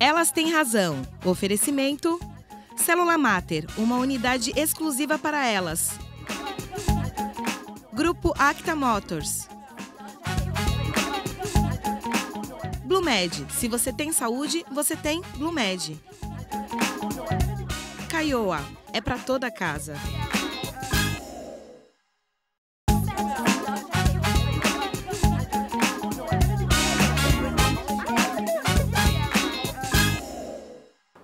Elas têm razão. Oferecimento: Célula Mater, uma unidade exclusiva para elas. Grupo Acta Motors. Blumed. Se você tem saúde, você tem Blumed. Caioa. É para toda casa.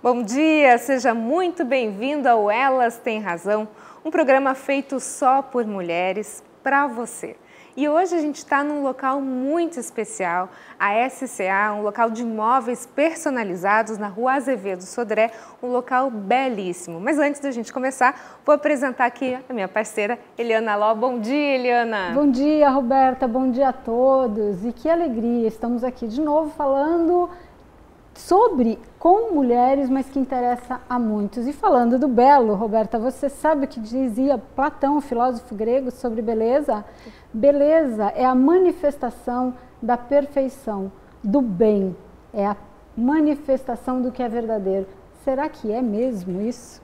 Bom dia, seja muito bem-vindo ao Elas Têm Razão, um programa feito só por mulheres, para você. E hoje a gente está num local muito especial, a SCA, um local de móveis personalizados na Rua Azevedo Sodré, um local belíssimo. Mas antes da gente começar, vou apresentar aqui a minha parceira, Eliana Ló. Bom dia, Eliana! Bom dia, Roberta, bom dia a todos. E que alegria, estamos aqui de novo falando sobre com mulheres, mas que interessa a muitos. E falando do belo, Roberta, você sabe o que dizia Platão, o filósofo grego, sobre beleza? Beleza é a manifestação da perfeição, do bem, é a manifestação do que é verdadeiro. Será que é mesmo isso?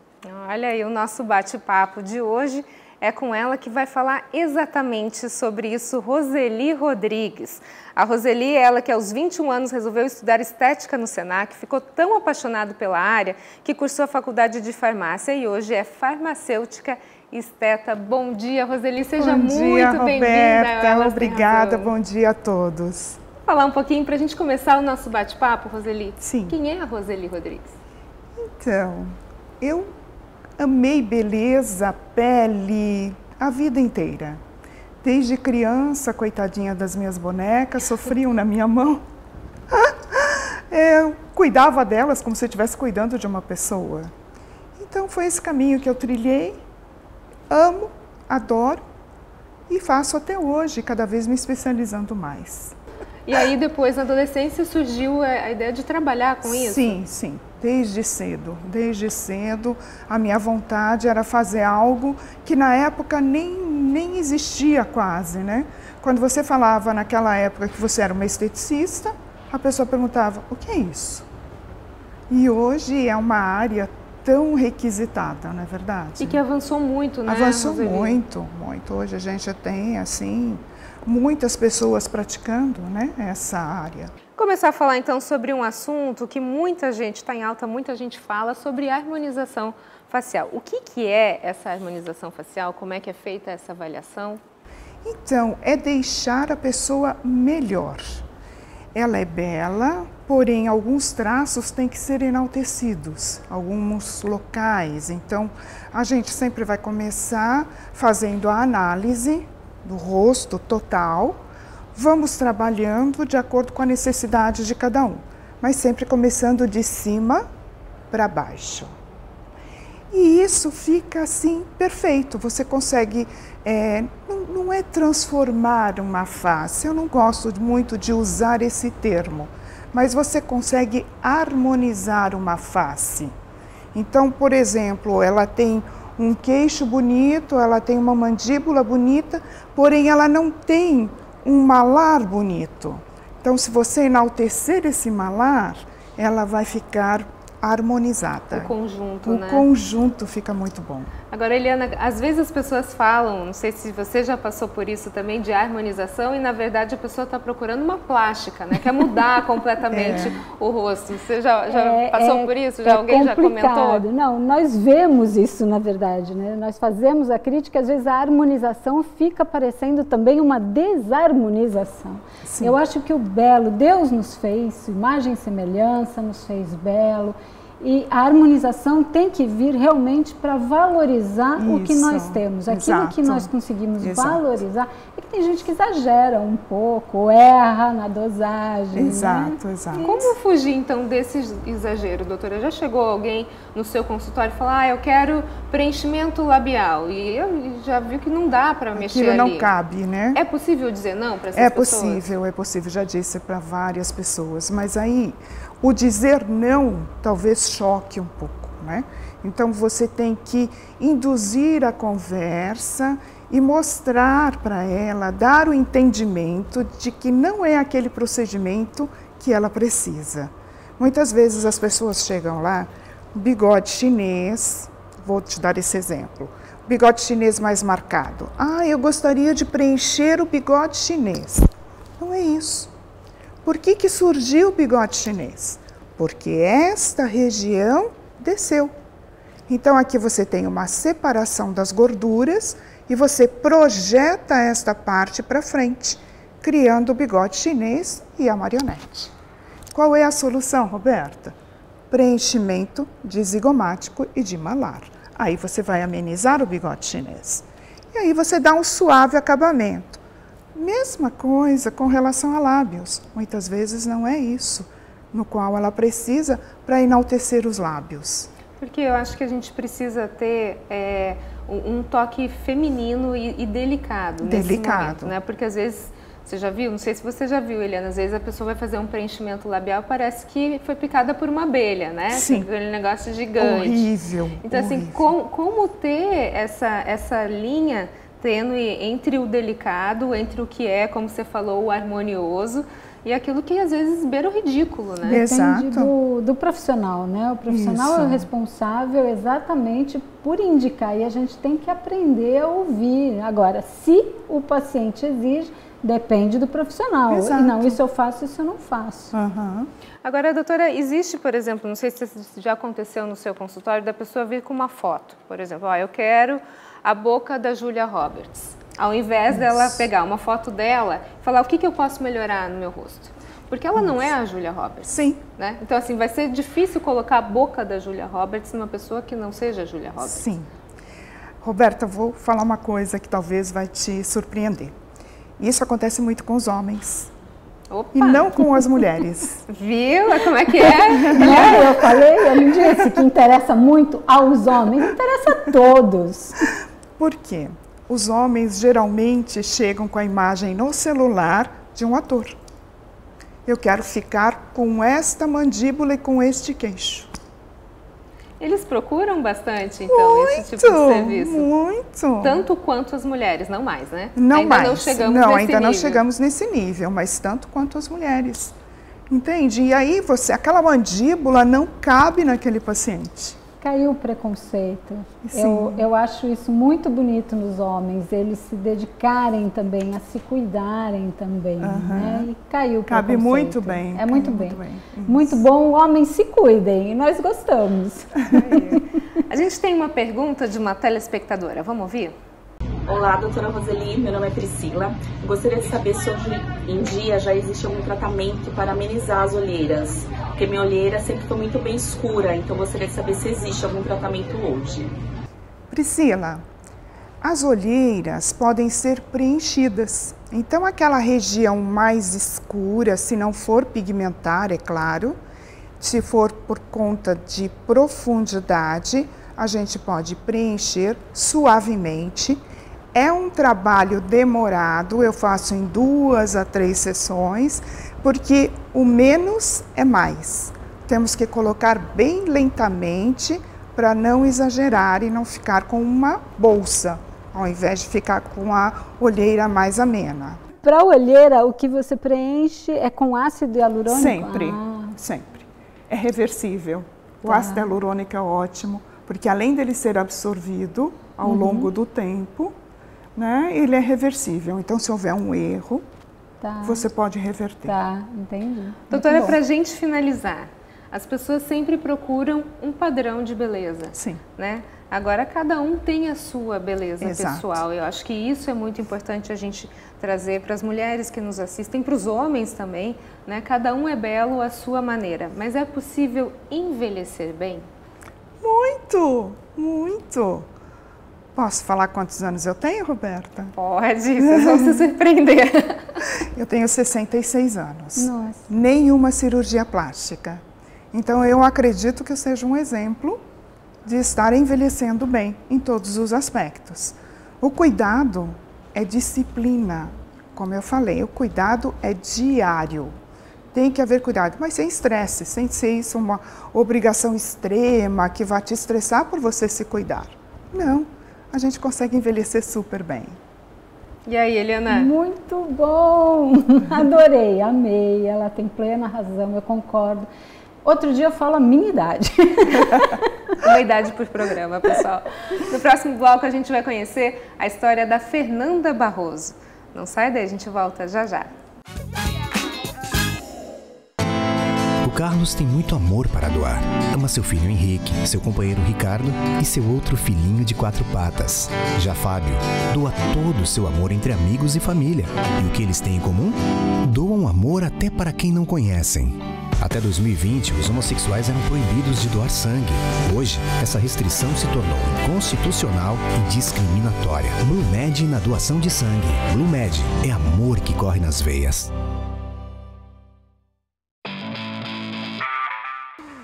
Olha aí, o nosso bate-papo de hoje é com ela que vai falar exatamente sobre isso, Roseli Rodrigues. A Roseli, ela que aos 21 anos resolveu estudar estética no Senac, ficou tão apaixonada pela área que cursou a faculdade de farmácia e hoje é farmacêutica esteta. Bom dia, Roseli, seja muito bem-vinda. Obrigada, bom dia a todos. Vou falar um pouquinho para a gente começar o nosso bate-papo, Roseli. Sim. Quem é a Roseli Rodrigues? Então, eu amei beleza, pele, a vida inteira. Desde criança, coitadinha das minhas bonecas, sofriam na minha mão. Eu cuidava delas como se eu estivesse cuidando de uma pessoa. Então foi esse caminho que eu trilhei, amo, adoro e faço até hoje, cada vez me especializando mais. E aí depois, na adolescência, surgiu a ideia de trabalhar com isso? Sim, sim. Desde cedo, a minha vontade era fazer algo que na época nem existia quase, né? Quando você falava naquela época que você era uma esteticista, a pessoa perguntava, o que é isso? E hoje é uma área tão requisitada, não é verdade? E que avançou muito, né? Avançou muito, muito. Hoje a gente tem, assim, muitas pessoas praticando, né, essa área. Começar a falar então sobre um assunto que muita gente está em alta, muita gente fala sobre harmonização facial. O que é essa harmonização facial? Como é que é feita essa avaliação? Então, é deixar a pessoa melhor. Ela é bela, porém alguns traços têm que ser enaltecidos, alguns locais. Então, a gente sempre vai começar fazendo a análise do rosto total. Vamos trabalhando de acordo com a necessidade de cada um, mas sempre começando de cima para baixo. E isso fica assim perfeito, você consegue, não é transformar uma face, eu não gosto muito de usar esse termo, mas você consegue harmonizar uma face. Então, por exemplo, ela tem um queixo bonito, ela tem uma mandíbula bonita, porém ela não tem um malar bonito. Então, se você enaltecer esse malar, ela vai ficar harmonizada. O conjunto, né? O conjunto fica muito bom. Agora, Eliana, às vezes as pessoas falam, não sei se você já passou por isso também, de harmonização, e na verdade a pessoa está procurando uma plástica, né? Quer mudar completamente o rosto. Você já passou por isso? Alguém já comentou? Não, nós vemos isso, na verdade, né? Nós fazemos a crítica, às vezes a harmonização fica parecendo também uma desarmonização. Sim. Eu acho que o belo, Deus nos fez, imagem e semelhança, nos fez belo. E a harmonização tem que vir realmente para valorizar o que nós temos, aquilo que nós conseguimos valorizar. É que tem gente que exagera um pouco, ou erra na dosagem. Exato. Como fugir então desse exagero, doutora? Já chegou alguém no seu consultório e falou, eu quero preenchimento labial, e eu já viu que não dá para mexer ali. Não cabe, né? É possível dizer não para essas pessoas? É possível, já disse para várias pessoas, mas aí o dizer não talvez choque um pouco, né? Então você tem que induzir a conversa e mostrar para ela, dar o entendimento de que não é aquele procedimento que ela precisa. Muitas vezes as pessoas chegam lá, bigode chinês, vou te dar esse exemplo, bigode chinês mais marcado. Ah, eu gostaria de preencher o bigode chinês. Não é isso. Por que surgiu o bigode chinês? Porque esta região desceu. Então aqui você tem uma separação das gorduras e você projeta esta parte para frente, criando o bigode chinês e a marionete. Qual é a solução, Roberta? Preenchimento de zigomático e de malar. Aí você vai amenizar o bigode chinês. E aí você dá um suave acabamento. Mesma coisa com relação a lábios. Muitas vezes não é isso no qual ela precisa para enaltecer os lábios. Porque eu acho que a gente precisa ter um toque feminino e delicado nesse momento, né? Porque às vezes, você já viu? Não sei se você já viu, Eliana, às vezes a pessoa vai fazer um preenchimento labial, parece que foi picada por uma abelha, né? Sim. Aquele negócio gigante. Horrível. Então, assim, como ter essa linha tênue entre o delicado, entre o que é, como você falou, o harmonioso, e aquilo que às vezes beira o ridículo, né? Depende do profissional, né? O profissional é o responsável exatamente por indicar e a gente tem que aprender a ouvir. Agora, se o paciente exige, depende do profissional. Exato. E não, isso eu faço, isso eu não faço. Uhum. Agora, doutora, existe, por exemplo, não sei se já aconteceu no seu consultório, da pessoa vir com uma foto, por exemplo, ó, eu quero a boca da Julia Roberts. Ao invés dela pegar uma foto dela e falar o que eu posso melhorar no meu rosto. Porque ela não é a Julia Roberts. Sim. Né? Então, assim, vai ser difícil colocar a boca da Julia Roberts numa pessoa que não seja a Julia Roberts. Sim. Roberta, vou falar uma coisa que talvez vai te surpreender. Isso acontece muito com os homens. Opa. E não com as mulheres. Viu? Como é que é? Eu falei, ele disse que interessa muito aos homens, interessa a todos. Por quê? Os homens geralmente chegam com a imagem no celular de um ator. Eu quero ficar com esta mandíbula e com este queixo. Eles procuram bastante, então, esse tipo de serviço? Muito. Tanto quanto as mulheres, não mais, né? Não ainda mais. Não chegamos nesse ainda nível. não chegamos nesse nível, mas tanto quanto as mulheres. Entende? E aí aquela mandíbula não cabe naquele paciente. Caiu o preconceito. Sim. Eu acho isso muito bonito nos homens, eles se dedicarem também, a se cuidarem também, né? E caiu o preconceito. Cabe muito bem. É muito bem. Muito bom, homens se cuidem, e nós gostamos. A gente tem uma pergunta de uma telespectadora, vamos ouvir? Olá, doutora Roseli, meu nome é Priscila. Eu gostaria de saber se hoje em dia já existe algum tratamento para amenizar as olheiras, porque minha olheira sempre foi muito bem escura, então eu gostaria de saber se existe algum tratamento hoje. Priscila, as olheiras podem ser preenchidas. Então aquela região mais escura, se não for pigmentar, é claro, se for por conta de profundidade, a gente pode preencher suavemente. É um trabalho demorado, eu faço em 2 a 3 sessões, porque o menos é mais. Temos que colocar bem lentamente para não exagerar e não ficar com uma bolsa, ao invés de ficar com a olheira mais amena. Para a olheira, o que você preenche é com ácido hialurônico? Sempre, sempre. É reversível. O ácido hialurônico é ótimo, porque além dele ser absorvido ao longo do tempo, né, ele é reversível. Então, se houver um erro, você pode reverter. Tá, entendi. Doutora, para a gente finalizar, as pessoas sempre procuram um padrão de beleza. Sim. Né? Agora, cada um tem a sua beleza Exato. pessoal. Eu acho que isso é muito importante a gente trazer para as mulheres que nos assistem, para os homens também. Né? Cada um é belo à sua maneira. Mas é possível envelhecer bem? Muito, muito. Posso falar quantos anos eu tenho, Roberta? Pode, vocês vão se surpreender. Eu tenho 66 anos. Nossa. Nenhuma cirurgia plástica. Então, eu acredito que eu seja um exemplo de estar envelhecendo bem em todos os aspectos. O cuidado é disciplina. Como eu falei, o cuidado é diário. Tem que haver cuidado, mas sem estresse, sem ser isso uma obrigação extrema que vai te estressar por você se cuidar. Não. A gente consegue envelhecer super bem. E aí, Eliana? Muito bom! Adorei, amei. Ela tem plena razão, eu concordo. Outro dia eu falo a minha idade. Uma idade por programa, pessoal. No próximo bloco a gente vai conhecer a história da Fernanda Barroso. Não sai daí, a gente volta já já. O Carlos tem muito amor para doar. Ama seu filho Henrique, seu companheiro Ricardo e seu outro filhinho de 4 patas. Já Fábio doa todo o seu amor entre amigos e família. E o que eles têm em comum? Doam amor até para quem não conhecem. Até 2020, os homossexuais eram proibidos de doar sangue. Hoje, essa restrição se tornou inconstitucional e discriminatória. Blue Med na doação de sangue. Blue Med é amor que corre nas veias.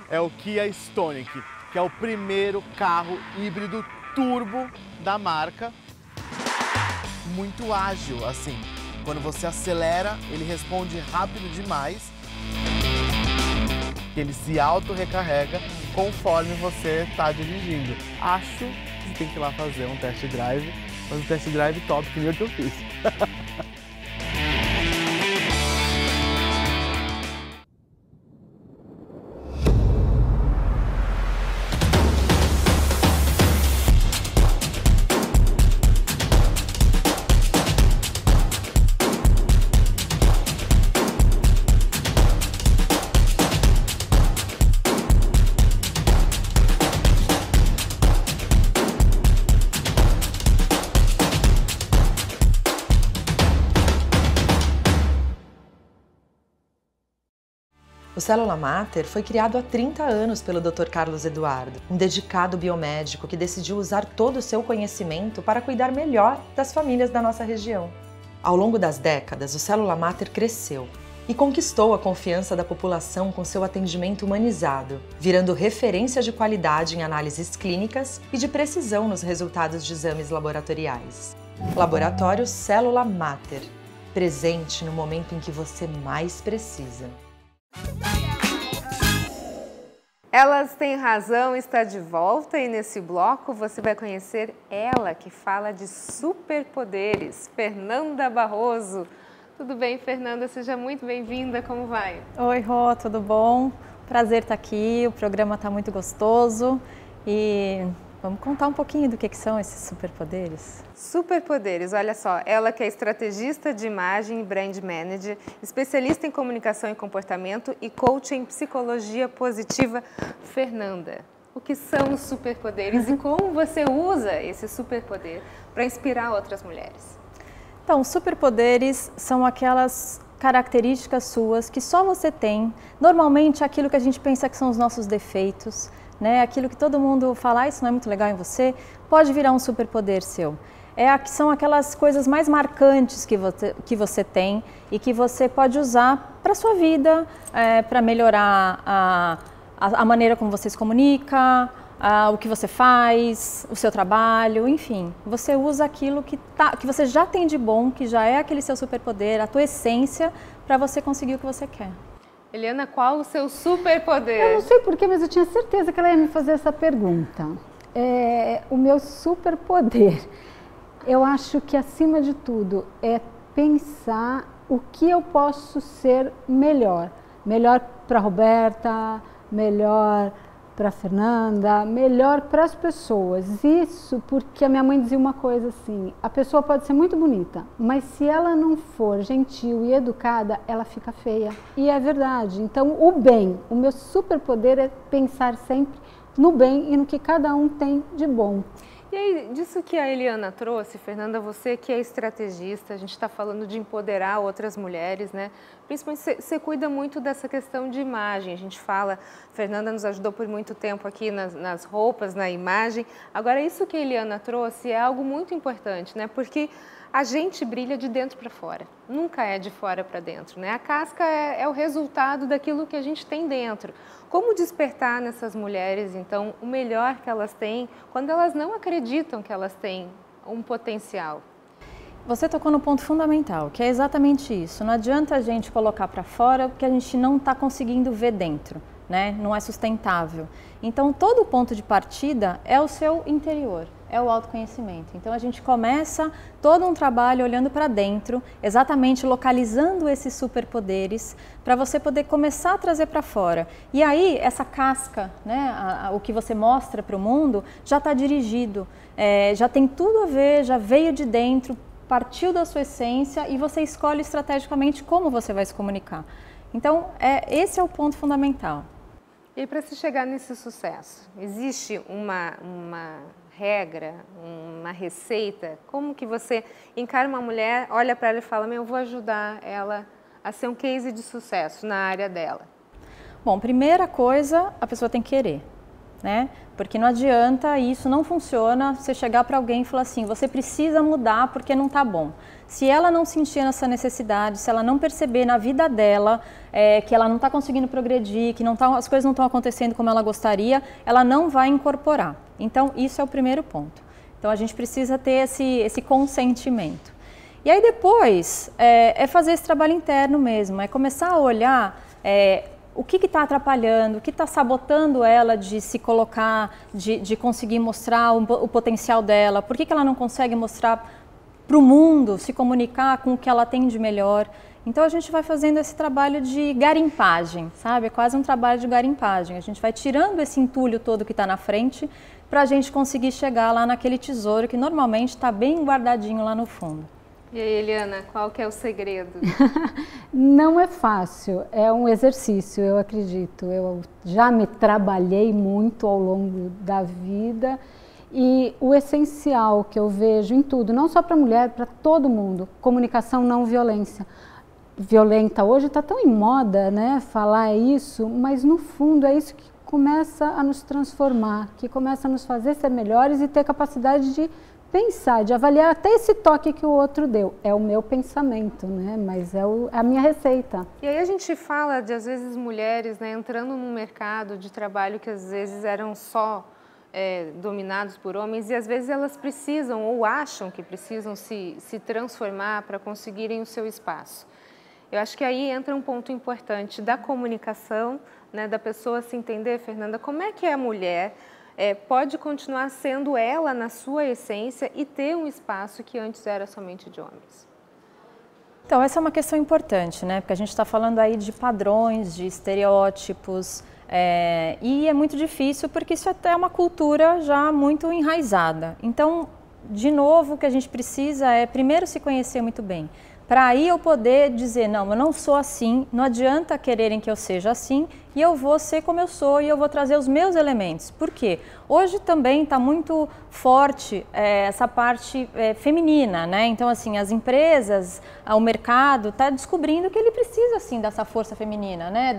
É o Kia Stonic, que é o primeiro carro híbrido turbo da marca. Muito ágil, assim. Quando você acelera, ele responde rápido demais. Ele se auto-recarrega conforme você está dirigindo. Acho que você tem que ir lá fazer um test drive, mas um test drive top, que nem o que eu fiz. O Célula Mater foi criado há 30 anos pelo Dr. Carlos Eduardo, um dedicado biomédico que decidiu usar todo o seu conhecimento para cuidar melhor das famílias da nossa região. Ao longo das décadas, o Célula Mater cresceu e conquistou a confiança da população com seu atendimento humanizado, virando referência de qualidade em análises clínicas e de precisão nos resultados de exames laboratoriais. Laboratório Célula Mater, presente no momento em que você mais precisa. Elas Têm Razão está de volta e nesse bloco você vai conhecer ela que fala de superpoderes, Fernanda Barroso. Tudo bem, Fernanda? Seja muito bem-vinda, como vai? Oi, Rô, tudo bom? Prazer estar aqui, o programa está muito gostoso e vamos contar um pouquinho do que são esses superpoderes. Superpoderes, olha só, ela que é estrategista de imagem e brand manager, especialista em comunicação e comportamento e coach em psicologia positiva. Fernanda, o que são os superpoderes e como você usa esse superpoder para inspirar outras mulheres? Então, superpoderes são aquelas características suas que só você tem, normalmente aquilo que a gente pensa que são os nossos defeitos, né? Aquilo que todo mundo fala, isso não é muito legal em você, pode virar um superpoder seu. São aquelas coisas mais marcantes que você tem e que você pode usar para a sua vida, para melhorar a maneira como você se comunica, o que você faz, o seu trabalho, enfim. Você usa aquilo que você já tem de bom, que já é aquele seu superpoder, a tua essência, para você conseguir o que você quer. Eliana, qual o seu superpoder? Eu não sei porquê, mas eu tinha certeza que ela ia me fazer essa pergunta. O meu superpoder, eu acho que acima de tudo é pensar o que eu posso ser melhor. Melhor para a Roberta, melhor para a Fernanda, melhor para as pessoas. Isso porque a minha mãe dizia uma coisa assim, a pessoa pode ser muito bonita, mas se ela não for gentil e educada, ela fica feia. E é verdade. Então, o bem, o meu superpoder é pensar sempre no bem e no que cada um tem de bom. E aí, disso que a Eliana trouxe, Fernanda, você que é estrategista, a gente está falando de empoderar outras mulheres, né? Principalmente você cuida muito dessa questão de imagem. A gente fala, Fernanda nos ajudou por muito tempo aqui nas roupas, na imagem. Agora, isso que a Eliana trouxe é algo muito importante, né? Porque a gente brilha de dentro para fora, nunca é de fora para dentro, né? A casca é o resultado daquilo que a gente tem dentro. Como despertar nessas mulheres, então, o melhor que elas têm, quando elas não acreditam que elas têm um potencial? Você tocou no ponto fundamental, que é exatamente isso. Não adianta a gente colocar para fora porque a gente não está conseguindo ver dentro, né? Não é sustentável. Então, todo o ponto de partida é o seu interior, é o autoconhecimento. Então, a gente começa todo um trabalho olhando para dentro, exatamente localizando esses superpoderes, para você poder começar a trazer para fora. E aí, essa casca, né, o que você mostra para o mundo, já está dirigido, já tem tudo a ver, já veio de dentro, partiu da sua essência e você escolhe estrategicamente como você vai se comunicar. Então, esse é o ponto fundamental. E para se chegar nesse sucesso, existe uma regra, uma receita? Como que você encara uma mulher, olha para ela e fala, eu vou ajudar ela a ser um case de sucesso na área dela? Bom, primeira coisa, a pessoa tem que querer, né? Porque não adianta, isso não funciona, você chegar para alguém e falar assim, você precisa mudar porque não está bom. Se ela não sentir essa necessidade, se ela não perceber na vida dela que ela não está conseguindo progredir, que as coisas não estão acontecendo como ela gostaria, ela não vai incorporar. Então, isso é o primeiro ponto. Então, a gente precisa ter esse consentimento. E aí depois, é fazer esse trabalho interno mesmo, é começar a olhar o que está atrapalhando, o que está sabotando ela de se colocar, de conseguir mostrar o potencial dela, por que ela não consegue mostrar para o mundo, se comunicar com o que ela tem de melhor. Então a gente vai fazendo esse trabalho de garimpagem, sabe? É quase um trabalho de garimpagem. A gente vai tirando esse entulho todo que está na frente para a gente conseguir chegar lá naquele tesouro que normalmente está bem guardadinho lá no fundo. E aí, Eliana, qual que é o segredo? Não é fácil, é um exercício, eu acredito. Eu já me trabalhei muito ao longo da vida e o essencial que eu vejo em tudo, não só para a mulher, para todo mundo, comunicação não violência. Violenta hoje está tão em moda, né, falar isso, mas no fundo é isso que começa a nos transformar, que começa a nos fazer ser melhores e ter capacidade de pensar, de avaliar até esse toque que o outro deu. É o meu pensamento, né? Mas é a minha receita. E aí a gente fala de, às vezes, mulheres, né, entrando num mercado de trabalho que às vezes eram só dominados por homens e às vezes elas precisam ou acham que precisam se transformar para conseguirem o seu espaço. Eu acho que aí entra um ponto importante da comunicação, né, da pessoa se entender, Fernanda, como é que a mulher pode continuar sendo ela na sua essência e ter um espaço que antes era somente de homens? Então, essa é uma questão importante, né? Porque a gente está falando aí de padrões, de estereótipos, e é muito difícil porque isso até é uma cultura já muito enraizada. Então, de novo, o que a gente precisa é primeiro se conhecer muito bem. Para aí eu poder dizer, não, eu não sou assim, não adianta quererem que eu seja assim e eu vou ser como eu sou e eu vou trazer os meus elementos. Por quê? Hoje também está muito forte essa parte feminina, né? Então, assim, as empresas, o mercado está descobrindo que ele precisa, assim, dessa força feminina, né?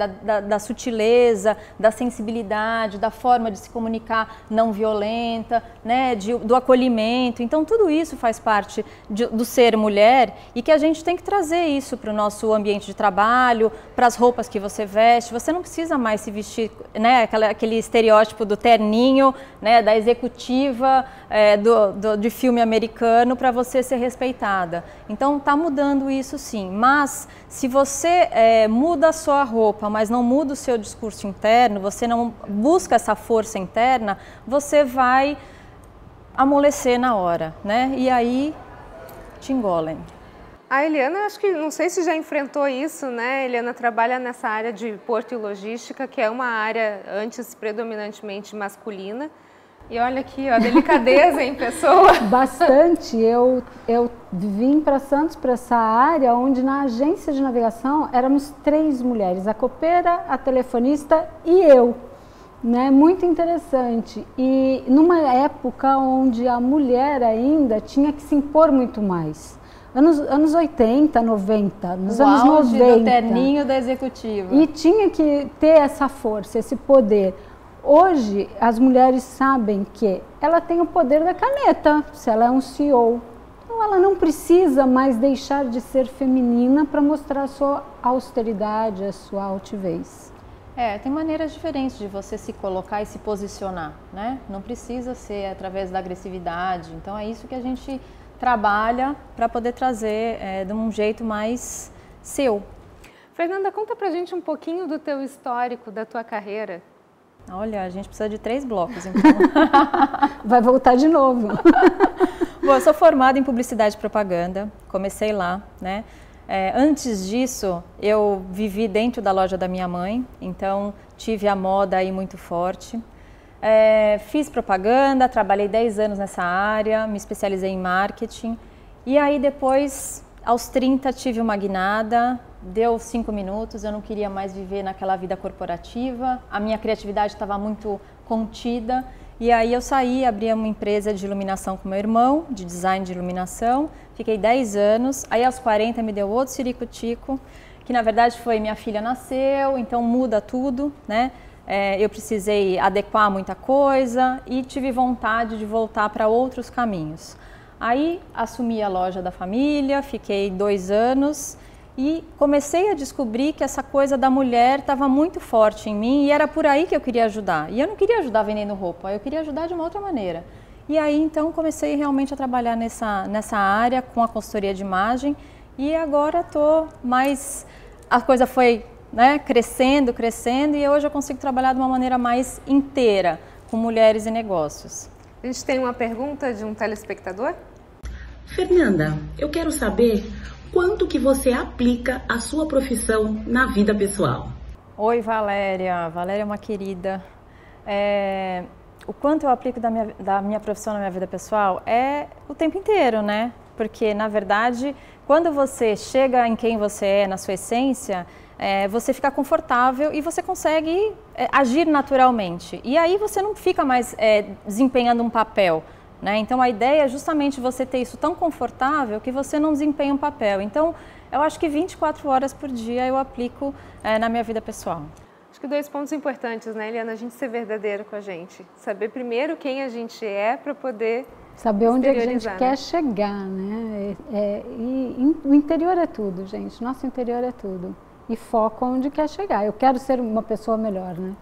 Da sutileza, da sensibilidade, da forma de se comunicar não violenta, né? Do acolhimento. Então, tudo isso faz parte do ser mulher e que a gente tem que trazer isso para o nosso ambiente de trabalho, para as roupas que você veste. Você não precisa mais se vestir, né, aquele estereótipo do terninho, né, da executiva de filme americano para você ser respeitada. Então está mudando isso sim, mas se você muda a sua roupa, mas não muda o seu discurso interno, você não busca essa força interna, você vai amolecer na hora, né? E aí te engolem. A Eliana, acho que, não sei se já enfrentou isso, né? A Eliana trabalha nessa área de porto e logística, que é uma área antes predominantemente masculina. E olha aqui, ó, a delicadeza em pessoa. Bastante. Eu vim para Santos, para essa área, onde na agência de navegação éramos 3 mulheres, a copeira, a telefonista e eu. Né? Muito interessante. E numa época onde a mulher ainda tinha que se impor muito mais. Anos 80, 90, nos anos 90. Do terninho da executiva. E tinha que ter essa força, esse poder. Hoje, as mulheres sabem que ela tem o poder da caneta, se ela é um CEO. Então, ela não precisa mais deixar de ser feminina para mostrar a sua austeridade, a sua altivez. Tem maneiras diferentes de você se colocar e se posicionar, né? Não precisa ser através da agressividade. Então, é isso que a gente trabalha para poder trazer de um jeito mais seu. Fernanda, conta pra gente um pouquinho do teu histórico, da tua carreira. Olha, a gente precisa de 3 blocos, então. Vai voltar de novo. Bom, eu sou formada em publicidade e propaganda, comecei lá, né? Antes disso, eu vivi dentro da loja da minha mãe, então tive a moda aí muito forte. Fiz propaganda, trabalhei 10 anos nessa área, me especializei em marketing. E aí depois, aos 30, tive uma guinada, deu 5 minutos, eu não queria mais viver naquela vida corporativa, a minha criatividade estava muito contida. E aí eu saí, abri uma empresa de iluminação com meu irmão, de design de iluminação, fiquei 10 anos, aí aos 40 me deu outro ciricutico, que na verdade foi minha filha nasceu, então muda tudo, né? Eu precisei adequar muita coisa e tive vontade de voltar para outros caminhos. Aí assumi a loja da família, fiquei 2 anos e comecei a descobrir que essa coisa da mulher estava muito forte em mim e era por aí que eu queria ajudar. E eu não queria ajudar vendendo roupa, eu queria ajudar de uma outra maneira. E aí então comecei realmente a trabalhar nessa área com a consultoria de imagem e agora estou mais... A coisa foi, né, crescendo e hoje eu consigo trabalhar de uma maneira mais inteira com mulheres e negócios. A gente tem uma pergunta de um telespectador? Fernanda, eu quero saber quanto que você aplica a sua profissão na vida pessoal. Oi, Valéria. Valéria é uma querida. O quanto eu aplico da minha profissão na minha vida pessoal é o tempo inteiro, né? Porque, na verdade, quando você chega em quem você é, na sua essência, você fica confortável e você consegue agir naturalmente. E aí você não fica mais desempenhando um papel. Né? Então a ideia é justamente você ter isso tão confortável que você não desempenha um papel. Então eu acho que 24 horas por dia eu aplico na minha vida pessoal. Acho que 2 pontos importantes, né, Eliana? A gente ser verdadeiro com a gente. Saber primeiro quem a gente é para poder saber onde a gente quer chegar, né? E o interior é tudo, gente. Nosso interior é tudo. E foco onde quer chegar. Eu quero ser uma pessoa melhor, né?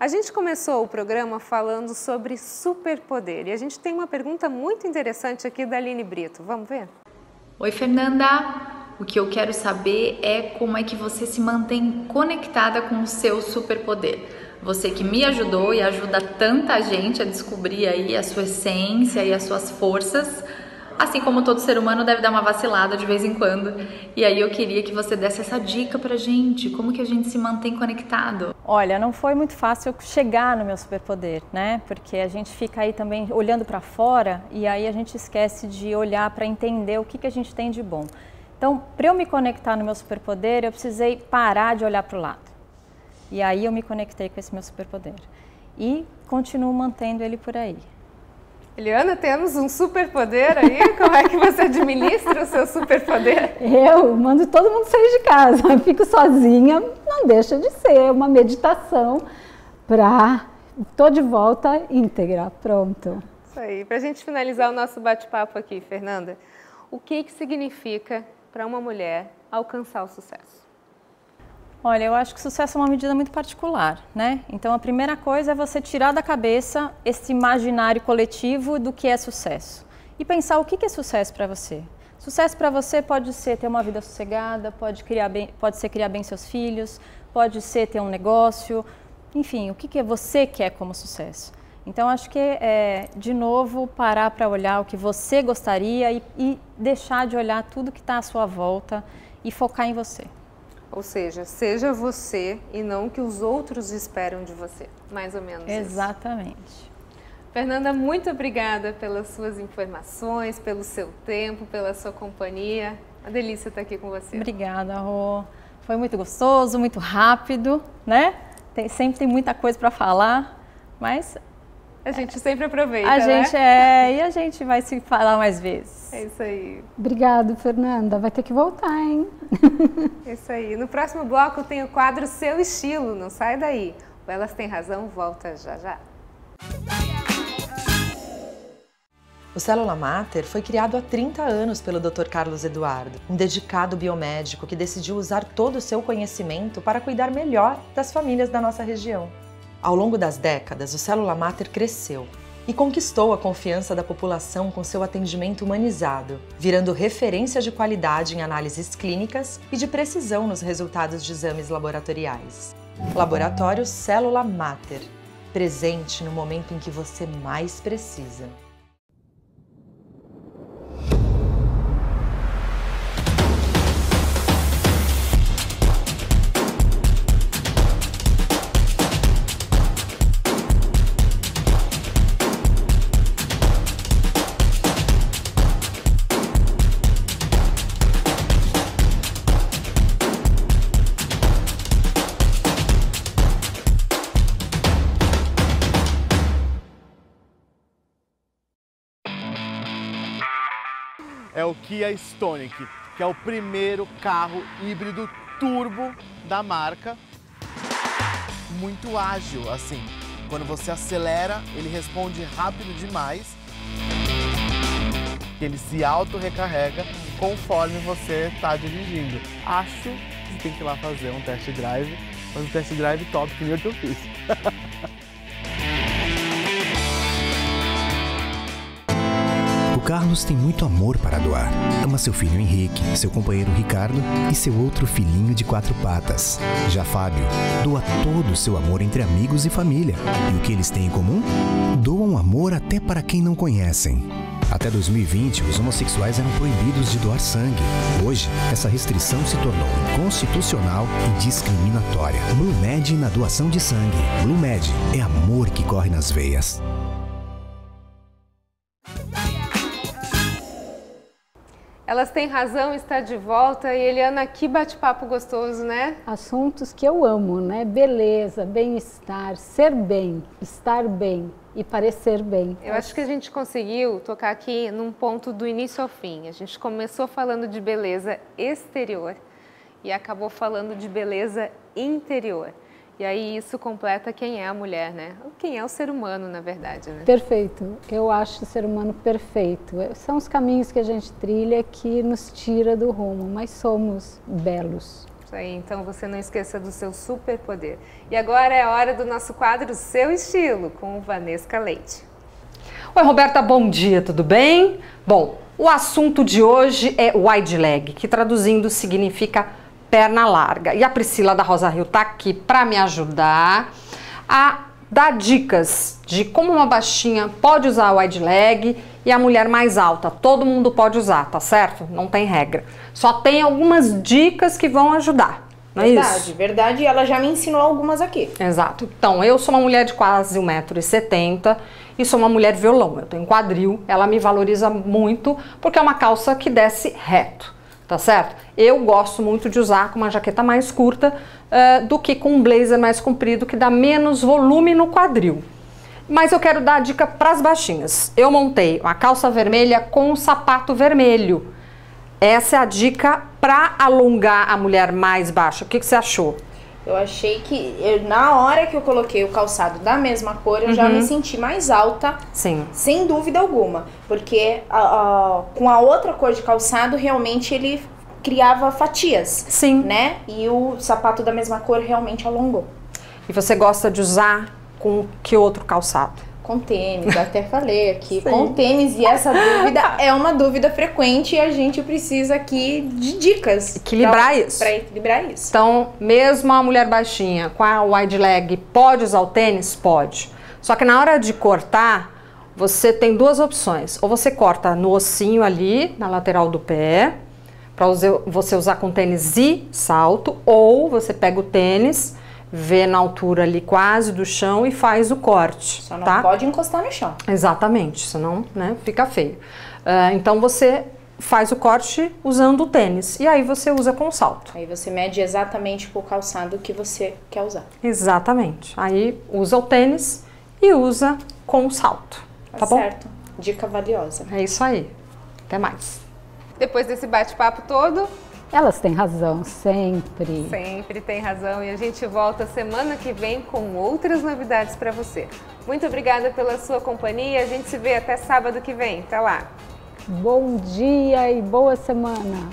A gente começou o programa falando sobre superpoder e a gente tem uma pergunta muito interessante aqui da Aline Brito. Vamos ver? Oi, Fernanda. O que eu quero saber é como é que você se mantém conectada com o seu superpoder. Você que me ajudou e ajuda tanta gente a descobrir aí a sua essência e as suas forças, assim como todo ser humano deve dar uma vacilada de vez em quando. E aí eu queria que você desse essa dica pra gente, como que a gente se mantém conectado. Olha, não foi muito fácil chegar no meu superpoder, né? Porque a gente fica aí também olhando para fora e aí a gente esquece de olhar para entender o que a gente tem de bom. Então, para eu me conectar no meu superpoder, eu precisei parar de olhar para o lado. E aí eu me conectei com esse meu superpoder. E continuo mantendo ele por aí. Eliana, temos um superpoder aí? Como é que você administra o seu superpoder? Eu mando todo mundo sair de casa, fico sozinha, não deixa de ser uma meditação para... Tô de volta íntegra, pronto. Isso aí, para a gente finalizar o nosso bate-papo aqui, Fernanda, o que significa para uma mulher alcançar o sucesso? Olha, eu acho que sucesso é uma medida muito particular, né? Então a primeira coisa é você tirar da cabeça esse imaginário coletivo do que é sucesso e pensar o que é sucesso para você. Sucesso para você pode ser ter uma vida sossegada, pode ser criar bem seus filhos, pode ser ter um negócio, enfim, o que você quer como sucesso. Então acho que de novo, parar para olhar o que você gostaria e deixar de olhar tudo que está à sua volta e focar em você. Ou seja, seja você e não o que os outros esperam de você, mais ou menos. Exatamente. Isso. Fernanda, muito obrigada pelas suas informações, pelo seu tempo, pela sua companhia. Uma delícia estar aqui com você. Obrigada, Rô. Foi muito gostoso, muito rápido, né? Sempre tem muita coisa para falar, mas... A gente sempre aproveita, e a gente vai se falar mais vezes. É isso aí. Obrigada, Fernanda. Vai ter que voltar, hein? É isso aí. No próximo bloco tem o quadro Seu Estilo. Não sai daí. O Elas Têm Razão volta já já. O Célula Mater foi criado há 30 anos pelo Dr. Carlos Eduardo, um dedicado biomédico que decidiu usar todo o seu conhecimento para cuidar melhor das famílias da nossa região. Ao longo das décadas, o Célula Mater cresceu e conquistou a confiança da população com seu atendimento humanizado, virando referência de qualidade em análises clínicas e de precisão nos resultados de exames laboratoriais. Laboratório Célula Mater, presente no momento em que você mais precisa. É o Kia Stonic, que é o primeiro carro híbrido turbo da marca. Muito ágil, assim. Quando você acelera, ele responde rápido demais. Ele se auto-recarrega conforme você está dirigindo. Acho que você tem que ir lá fazer um test drive, mas um test drive top, que nem o que eu fiz. O Carlos tem muito amor para doar. Ama seu filho Henrique, seu companheiro Ricardo e seu outro filhinho de 4 patas. Já Fábio doa todo o seu amor entre amigos e família. E o que eles têm em comum? Doam amor até para quem não conhecem. Até 2020, os homossexuais eram proibidos de doar sangue. Hoje, essa restrição se tornou inconstitucional e discriminatória. BlueMed na doação de sangue. BlueMed é amor que corre nas veias. Elas Têm Razão está de volta e Eliana, que bate-papo gostoso, né? Assuntos que eu amo, né? Beleza, bem-estar, ser bem, estar bem e parecer bem. Eu acho que a gente conseguiu tocar aqui num ponto do início ao fim. A gente começou falando de beleza exterior e acabou falando de beleza interior. E aí isso completa quem é a mulher, né? Quem é o ser humano, na verdade, né? Perfeito. Eu acho o ser humano perfeito. São os caminhos que a gente trilha que nos tira do rumo, mas somos belos. Isso aí, então você não esqueça do seu superpoder. E agora é a hora do nosso quadro Seu Estilo, com Vanesca Leite. Oi, Roberta, bom dia, tudo bem? Bom, o assunto de hoje é wide leg, que traduzindo significa perna larga. E a Priscila da Rosa Rio tá aqui para me ajudar a dar dicas de como uma baixinha pode usar o wide leg e a mulher mais alta. Todo mundo pode usar, tá certo? Não tem regra. Só tem algumas dicas que vão ajudar. Não é isso? Verdade, ela já me ensinou algumas aqui. Exato. Então, eu sou uma mulher de quase 1,70 m e sou uma mulher violão. Eu tenho quadril, ela me valoriza muito porque é uma calça que desce reto. Tá certo? Eu gosto muito de usar com uma jaqueta mais curta do que com um blazer mais comprido, que dá menos volume no quadril. Mas eu quero dar a dica para as baixinhas. Eu montei uma calça vermelha com um sapato vermelho. Essa é a dica para alongar a mulher mais baixa. O que você achou? Eu achei que, na hora que eu coloquei o calçado da mesma cor, eu já me senti mais alta. Sim. Sem dúvida alguma. Porque com a outra cor de calçado, realmente ele criava fatias. Sim. Né? E o sapato da mesma cor realmente alongou. E você gosta de usar com que outro calçado? Com tênis, até falei aqui, com tênis, e essa dúvida é uma dúvida frequente e a gente precisa aqui de dicas. Equilibrar isso. Para equilibrar isso. Então, mesmo a mulher baixinha com a wide leg pode usar o tênis? Pode. Só que na hora de cortar, você tem duas opções. Ou você corta no ossinho ali, na lateral do pé, para você usar com tênis e salto, ou você pega o tênis, vê na altura ali quase do chão e faz o corte. Só não pode encostar no chão. Exatamente, senão, né, fica feio. Então você faz o corte usando o tênis e aí você usa com o salto. Aí você mede exatamente o calçado que você quer usar. Exatamente. Aí usa o tênis e usa com o salto. Tá bom? Certo. Dica valiosa. É isso aí. Até mais. Depois desse bate-papo todo... Elas têm razão, sempre. Sempre tem razão e a gente volta semana que vem com outras novidades para você. Muito obrigada pela sua companhia, a gente se vê até sábado que vem. Até lá. Bom dia e boa semana.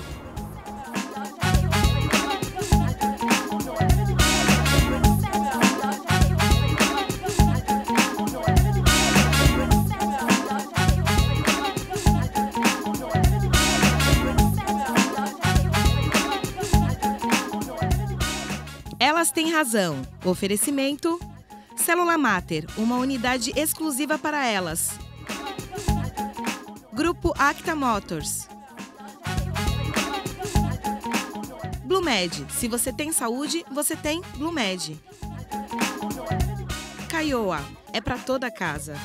razão. Oferecimento: Célula Mater, uma unidade exclusiva para elas. Grupo Acta Motors. Blumed, se você tem saúde, você tem Blumed. Caioa, é para toda casa.